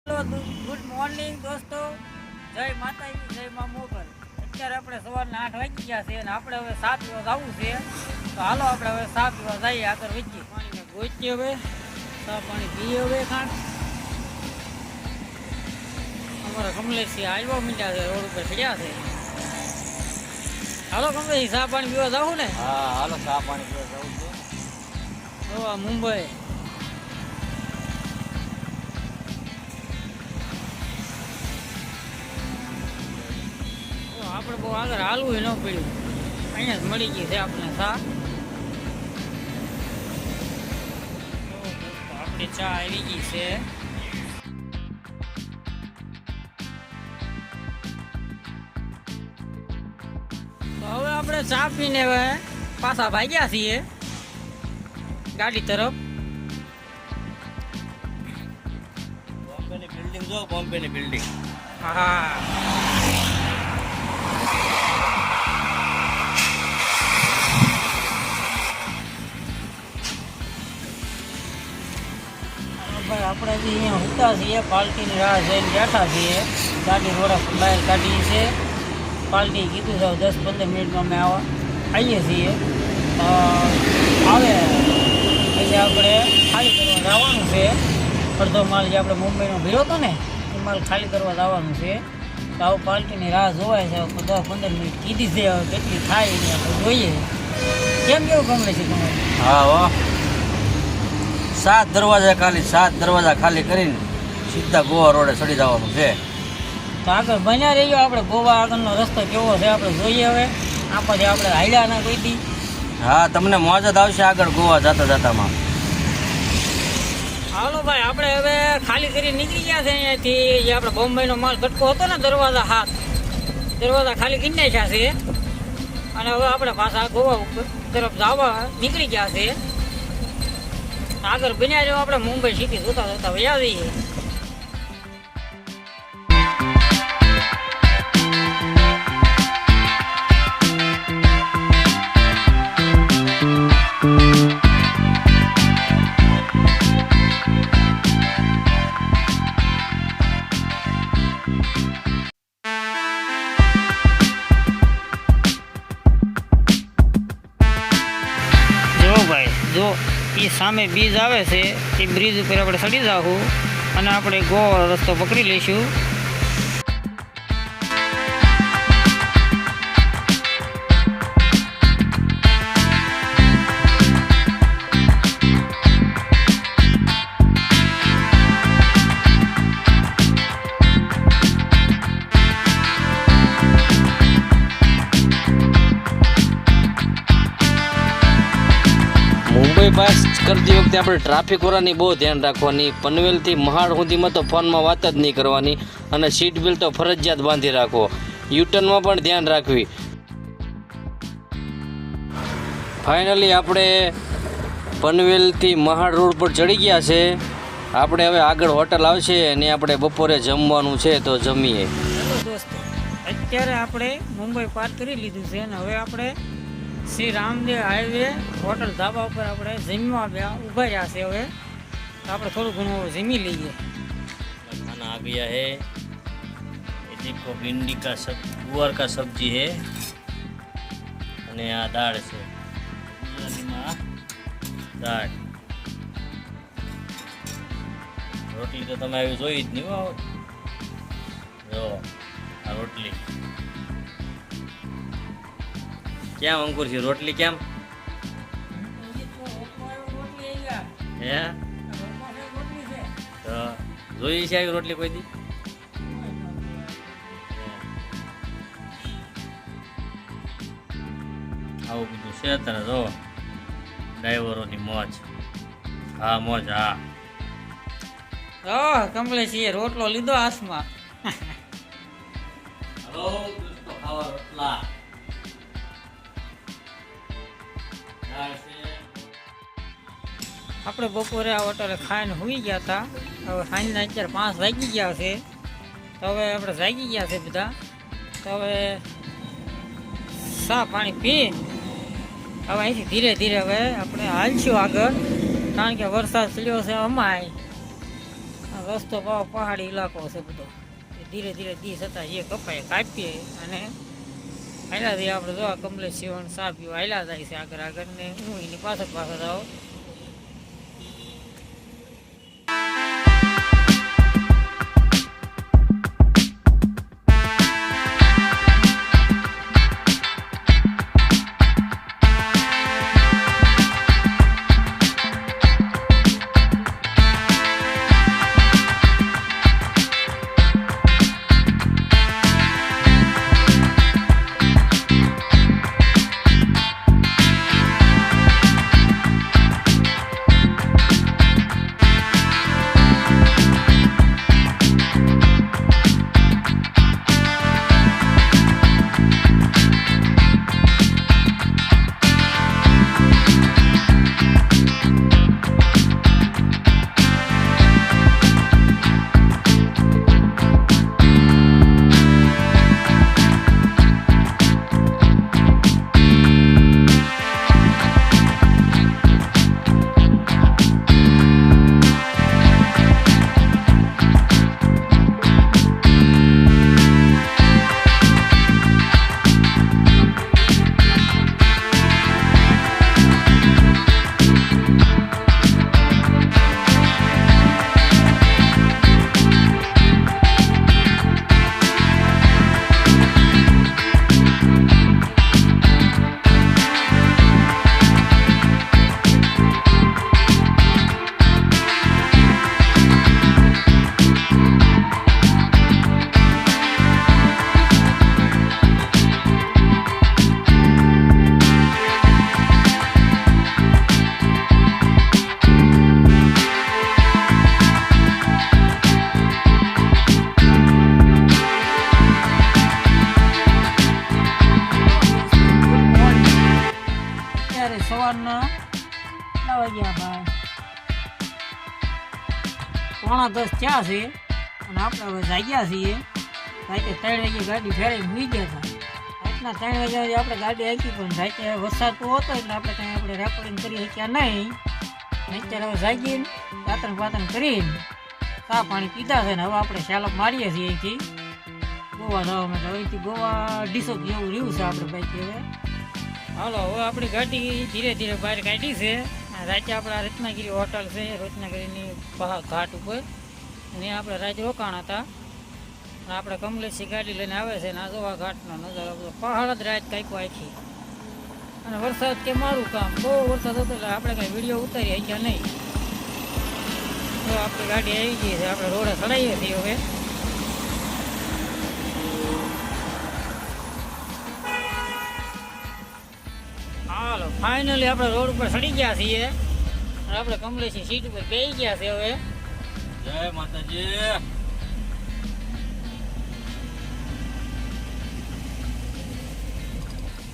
Good morning દોસ્તો, જય માતાજી, જય મા મોગલ. અત્યારે આપણે સવારના 8 વાગી ગયા છે અને આપણે હવે 7 દિવસ આવવું છે. તો હાલો આપણે હવે 7 દિવસ જઈએ, આગળ વધીએ. પાણીને ગોચીએ, હવે ચા પાણી પીએ. હવે ખાંડ અમારા કમલેશથી આવ્યા મીઠા છે, રોડ ઉપર ચડ્યા છે. હાલો કમલેશ, ચા પાણી પીવા જાવું ને? હા હાલો, ચા પાણી પીવા જવું છે. મુંબઈ આપણે બહુ આગળ હાલવું ન પડ્યું, અહીંયા જ મળી ગઈ છે આપણે ચા. આપણી ચા આવી ગઈ છે. તો હવે આપણે ચા પીને હવે પાછા ભાગ્યા છીએ ગાડી તરફ. બોમ્બેની બિલ્ડિંગ જો, બોમ્બેની બિલ્ડિંગ. હા, આપણે જે અહીંયા ઉતા છીએ, પાર્ટીની રાહ જોઈને બેઠા છીએ. ગાડી રોડા બહાર કાઢી છે. પાર્ટી કીધું છે 10-15 મિનિટમાં અમે આવીએ છીએ. આવે પછી આપણે ખાલી કરવા જવાનું છે. અડધો માલ જે આપણે મુંબઈનો ભીડો હતો ને, એ માલ ખાલી કરવા જવાનું છે. તો આવું પાર્ટીની રાહ જોવાય છે. 10-15 મિનિટ કીધી છે, હવે કેટલી થાય ને આપણે જોઈએ. કેમ કેવું ગમે છે તમારે? હા હો, 7 દરવાજા ખાલી કરીને સીધા ગોવા રોડે ચડી જવાનું છે. તો આગળ બન્યા રહીએ. આપણે ગોવા આગળનો રસ્તો કેવો છે આપણે જોઈએ. હવે આમાંથી આપણે હાલ્યા ના કોઈ દી. હા, તમને મોજ જ આવશે આગળ ગોવા જતામાં. હાલો ભાઈ, આપણે હવે ખાલી કરી નીકળી ગયા છે અહીંયાથી. જે આપણે બોમ્બેનો માલ ગટકો હતો ને, દરવાજા ખાલી કરી નાખ્યા છે. અને હવે આપણે પાછા ગોવા તરફ જવા નીકળી ગયા છે. આગળ બન્યા રહ્યો, આપણે મુંબઈ સિટી જોતા વયા જઈએ. જો એ સામે બ્રિજ આવે છે, એ બ્રિજ ઉપર આપણે ચડી જાઉં અને આપણે ગોવા રસ્તો પકડી લઈશું. મુંબઈ પાસ કરતી વખતે આપણે ટ્રાફિક વાળાની બહુ ધ્યાન રાખવાની. પનવેલથી મહાડ સુધીમાં તો ફોનમાં વાત જ નહીં કરવાની, અને સીટ બેલ્ટ તો ફરજિયાત બાંધી રાખવો. યુટર્નમાં પણ ધ્યાન રાખવી. ફાઇનલી આપણે પનવેલથી મહાડ રોડ પર ચડી ગયા છે. આપણે હવે આગળ હોટલ આવશે અને આપણે બપોરે જમવાનું છે, તો જમીએ. દોસ્તો, અત્યારે આપણે મુંબઈ પાર કરી લીધું છે અને હવે આપણે શ્રી રામદેવ હાઈવે હોટલ ધાબા ઉપર આપણે જમવા ઊભા રહ્યા છે. હવે આપણે થોડું ઘણું જમી લઈએ. खाना आ गया है, ये देखो भिंडी का गुवार का सब्जी है અને આ દાળ છે, દાળ. રોટલી તો તમે આવી જોઈ જ નહીં હો. જો આ રોટલી કેમ અંકુરજી, રોટલી કેમ હે? તો જોઈ છે આવી રોટલી કોઈ દી? આવું બધું છે અત્યારે. જો ડ્રાઈવરોની મોજ. હા મોજ. હા કમલેશીએ રોટલો લીધો હાથમાં. હલો દોસ્તો, ખાવા રોટલા. આપણે બપોરે આ હોટલે ખાઈને સુઈ ગયા હતા. હવે સાંજના અત્યારે 5 વાગી ગયા છે. તો હવે આપણે જાગી ગયા છે બધા. તો હવે ચા પાણી પી હવે અહીંથી ધીરે ધીરે હવે આપણે હાલશું આગળ, કારણ કે વરસાદ ચડ્યો છે અમાય. રસ્તો પહાડી ઇલાકો છે બધો. ધીરે ધીરે દી છતાં જે કપાય કાપીએ અને હાલ્યા જઈએ. આપણે જો કમલેશ સિવણ સા પીવા હાલ્યા જાય છે આગળ આગળ ને હું એની પાછળ પાછળ આવો. સવારના કેટલા વાગ્યા ભાઈ? 9:45 થયા છે અને આપણે હવે જાગ્યા છીએ. રાતે 3 વાગે ગાડી ફેરાઈ મૂકી ગયા હતા. રાતના 3 વાગ્યા આપણે ગાડી હાકી પણ રાતે વરસાદ તો હતો એટલે આપણે કાંઈ આપણે રેકોર્ડિંગ કરી શક્યા નહીં. અત્યારે હવે જાગીને દાંતણ પાતણ કરીને ચા પાણી પીધા છે ને હવે આપણે શાલપ મારીએ છીએ અહીંથી ગોવા જવા માટે. અહીંથી ગોવા 250 જેવું રહ્યું છે આપણે બાઈક. હવે હાલો હવે આપણી ગાડી ધીરે ધીરે બહાર કાઢી છે. રાતે આપણે રત્નાગીરી હોટલ છે, રત્નાગીરીની ઘાટ ઉપર, અને આપણે રાતે રોકાણ હતા. અને આપણે કમલેશી ગાડી લઈને આવે છે ને આ જોવા ઘાટનો નજારો બધો પહાડ જ રાત કાંઈક આખી. અને વરસાદ કે મારું કામ બહુ વરસાદ હતો એટલે આપણે કાંઈ વિડીયો ઉતારી શક્યા નહીં. તો આપણી ગાડી આવી ગઈ છે, આપણે રોડે ચડાવીએ છીએ હવે. હાલો ફાઇનલી આપણે રોડ ઉપર ચડી ગયા છીએ અને આપણે કમલેશની સીટ ઉપર બેસી ગયા છે હવે. જય માતાજી.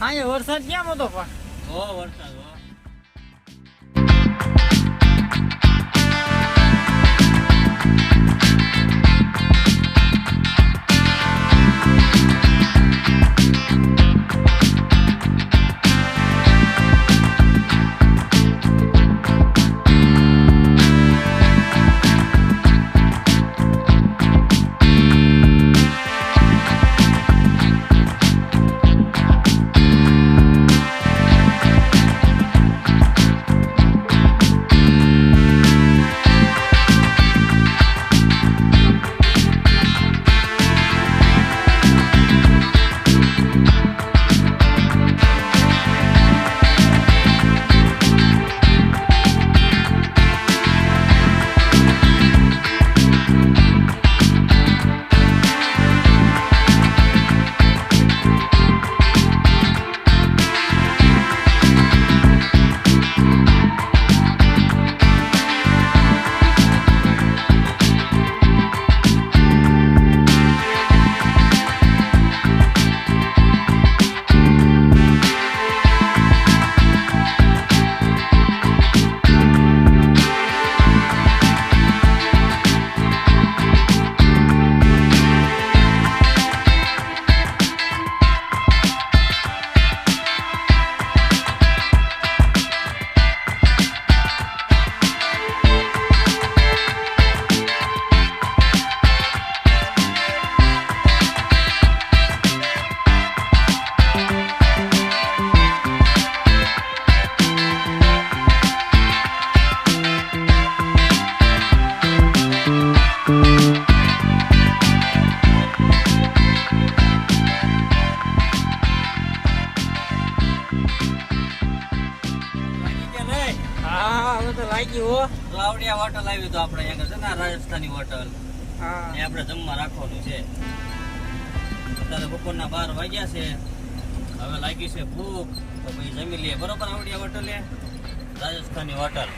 હા વરસાદ કેમ હતો પણ? ઓ વરસાદ લાગી કે નહીં? હા હવે તો લાગ્યું હો. રાવડિયા હોટલ આવી તો આપણે અહીંયા છે ને રાજસ્થાની હોટલ હા એ આપણે જમવા રાખવાનું છે. અત્યારે બપોરના 12 વાગ્યા છે. હવે લાગી છે ભૂખ તો પછી જમી લઈએ બરોબર. રાવડિયા હોટલે રાજસ્થાની હોટલ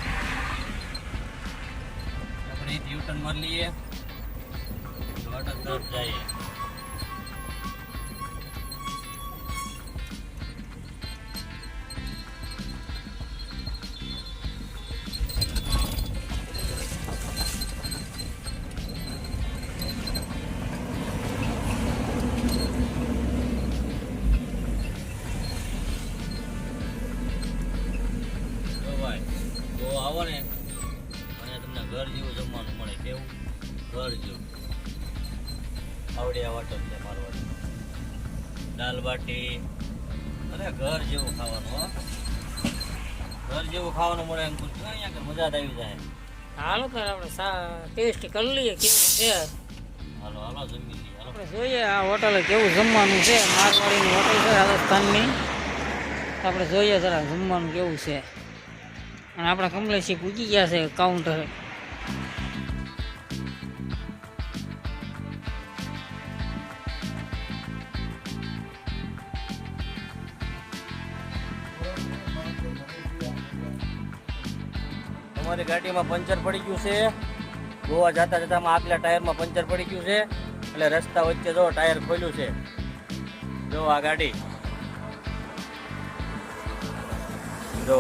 આપણે અહીંથી યુટર્ન મારી લઈએ હોટલ તરફ જઈએ. તો આવો ને અને તમને ઘર જેવું જમવાનું મળે. કેવું? ઘર જેવું. આવડિયા હોટલ છે મારવાડી. દાલ બાટી અરે ઘર જેવું ખાવાનું હો. ઘર જેવું ખાવાનું મળે એમ પૂછ્યું અહીંયા કે મજા જ આવી જાય. હાલો તાર આપણે ટેસ્ટ કરી લઈએ કેવું છે. હાલો હાલો જમી લઈએ હાલો. આપણે જોઈએ આ હોટલે કેવું જમવાનું છે. મારવાડીની હોટલ છે રાજસ્થાનની. આપણે જોઈએ જરા જમવાનું કેવું છે. અને આપણા કમલેશી પૂજી ગયા છે કાઉન્ટરે. તમારી ગાડીમાં પંચર પડી ગયું છે. ગોવા જતા જતામાં આગલા ટાયરમાં પંચર પડી ગયું છે એટલે રસ્તા વચ્ચે જો ટાયર ખોલ્યું છે. જો આ ગાડી જો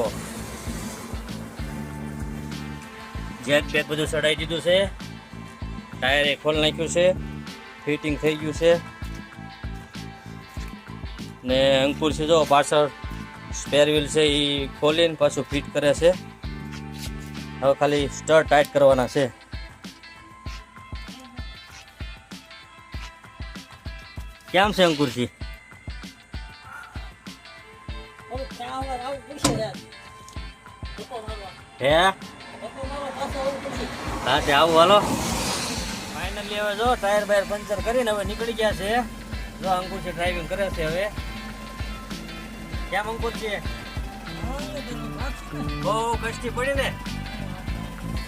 જેક બેક બધું ચડાવી દીધું છે. ટાયર એ ખોલી નાખ્યું છે. ફિટિંગ થઈ ગયું છે ને અંકુર છે જો પાછળ સ્પેર વ્હીલ છે એ ખોલીને પાછું ફિટ કરે છે. હવે ખાલી સ્ટર ટાઈટ કરવાના છે. કેમ છે અંકુરજી? હે હા તે આવું હાલો. ફાઇનલી હવે જો ટાયર બાયર પંચર કરીને હવે નીકળી ગયા છે. જો અંકુરજી ડ્રાઇવિંગ કરે છે હવે. કેમ અંકુરજી? બહુ કષ્ટી પડી ને?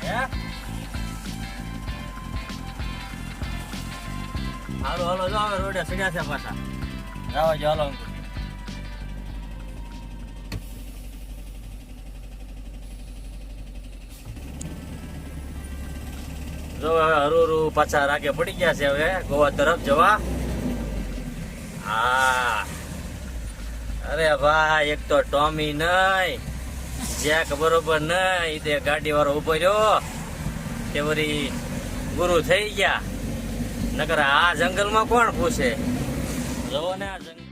હે હાલો હાલો જો હવે રોડે સડ્યા છે પાછા. જવા જો હાલો અંકુર. જો હવે હરું પાછા રાગે પડી ગયા છે હવે ગોવા તરફ જવા. હા અરે ભાઈ એક તો ટોમી નહીં જેક બરોબર નહીં તે ગાડી વાળો ઉભો રહ્યો તે વળી ગુરુ થઈ ગયા. નકર આ જંગલમાં કોણ પૂછે? જવો ને આ જંગલ.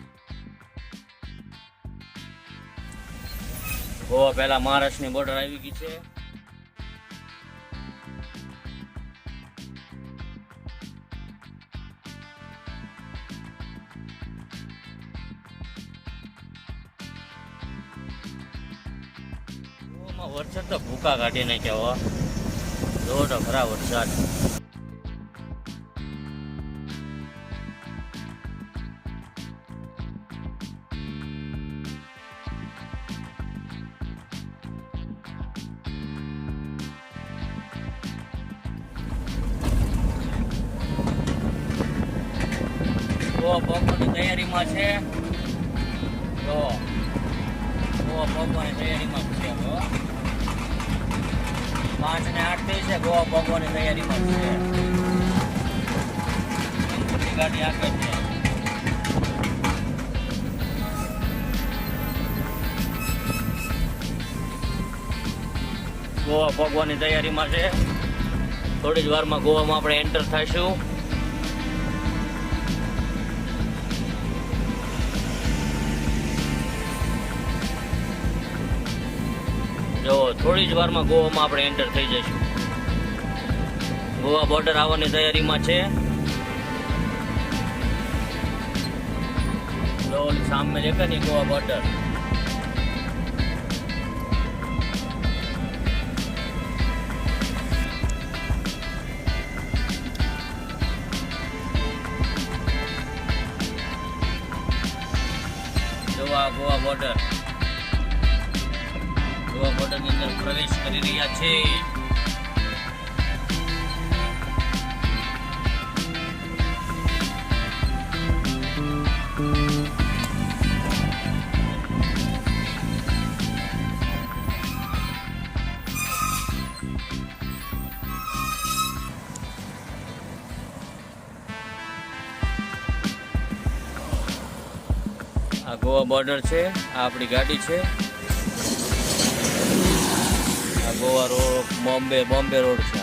ગોવા પેલા મહારાષ્ટ્રની બોર્ડર આવી ગઈ છે. વરસાદ તો ભૂકા કાઢી નાખ્યા. જો તો ખરા વરસાદ. પગવાની તૈયારીમાં છે. જો પગવાની તૈયારીમાં છે. 5 ને 8 થઈ છે. ગોવા પગવાની તૈયારીમાં છે. ગાડી આગળ છે. ગોવા પગવાની તૈયારીમાં છે. થોડી જ વારમાં ગોવામાં આપણે એન્ટર થઈશું. જો થોડી જ વારમાં ગોવામાં આપણે એન્ટર થઈ જઈશું. ગોવા બોર્ડર આવવાની તૈયારીમાં છે. જો સામે દેખે ને ગોવા બોર્ડર. જો આ ગોવા બોર્ડર. ગોવા બોર્ડરની અંદર પ્રવેશ કરી રહ્યા છે. આ ગોવા બોર્ડર છે, આ આપણી ગાડી છે. આ ગોવા રોડ બોમ્બે રોડ છે.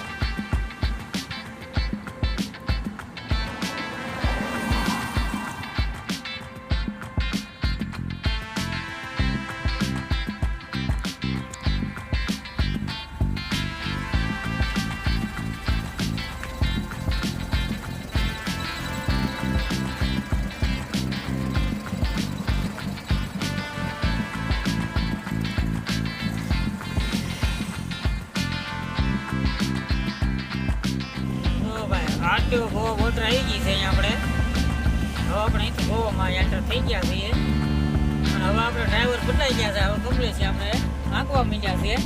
આટલો ગોવા બોર્ડર આવી ગઈ છે અહીંયા આપણે અહીંથી ગોવામાં એન્ટર થઈ ગયા છીએ અને હવે આપણે ડ્રાઈવર બદલાઈ ગયા છે. હવે કમ્પ્લીટ છે, આપણે આંકવા મીડ્યા છીએ.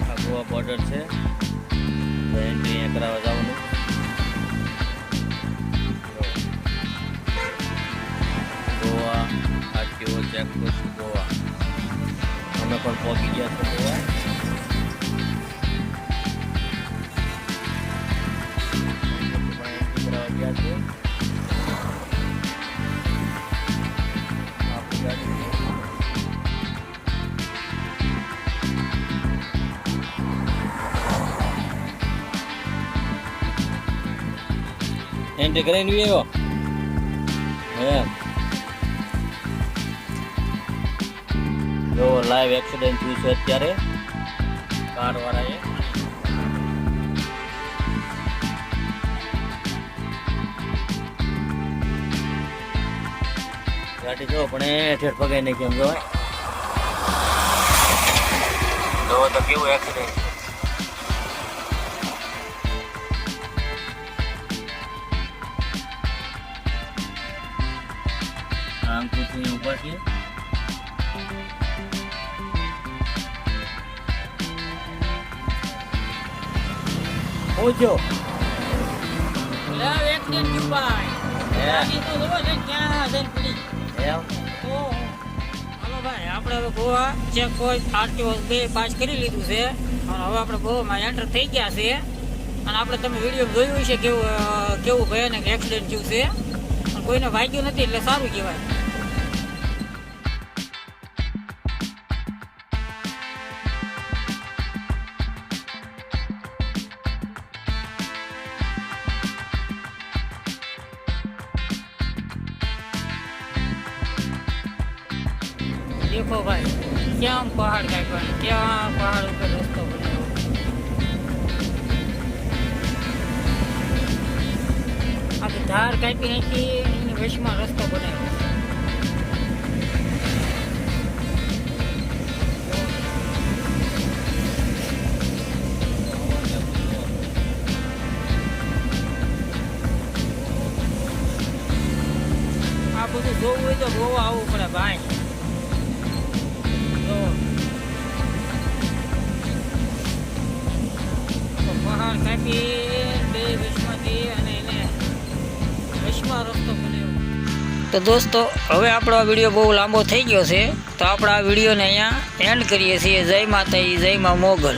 આ ગોવા બોર્ડર છે, એન્ટ્રી અહીંયા કરાવવા જવાનું. Goa RTO checkpost Goa. અમે પણ પહોંચી ગયા છે ગોવા. કરાવવા ગયા છે. આપણી ગાડી છે. એન્ટ્રી કરીને આવ્યો હે. જો લાઈવ એક્સિડન્ટ થયું છે અત્યારે કાર વાળાએ. ગાડી જો પણ એ ઠેઠ પગાઈ નાખી એમ જોવાય. જો તો કેવું એક્સિડન્ટ. અંકુશની ઉપર છે. ઓજો એક્સિડન્ટ થયું ભાઈ. ગાડી તો જોવો છે ક્યાં જઈને પડી. એમ તો હાલો ભાઈ, આપણે હવે Goa check post RTO 2 pass કરી લીધું છે અને હવે આપણે ગોવામાં એન્ટર થઈ ગયા છે. અને આપણે તમે વિડીયો જોયું છે કેવું ભયાનક એક્સિડન્ટ થયું છે. અને કોઈને વાગ્યું નથી એટલે સારું કહેવાય. देखो भाई, क्या पहाड़ काटवानी, क्या पहाड़ ઉપર રસ્તો બનાવ્યો. આખી ધાર કાપી નાખી એની વચમાં રસ્તો બનાવ્યો. આ બધું જોવું હોય તો ગોવા આવવું પડે ભાઈ. પહાડ કાપી બે વચમાંથી અને એને વચમાં રસ્તો બનાવ્યો. તો દોસ્તો, હવે આપણો આ વિડીયો બહુ લાંબો થઈ ગયો છે, તો આપણે આ વિડીયોને અહીંયા એન્ડ કરીએ છીએ. જય માતાજી, જય મા મોગલ.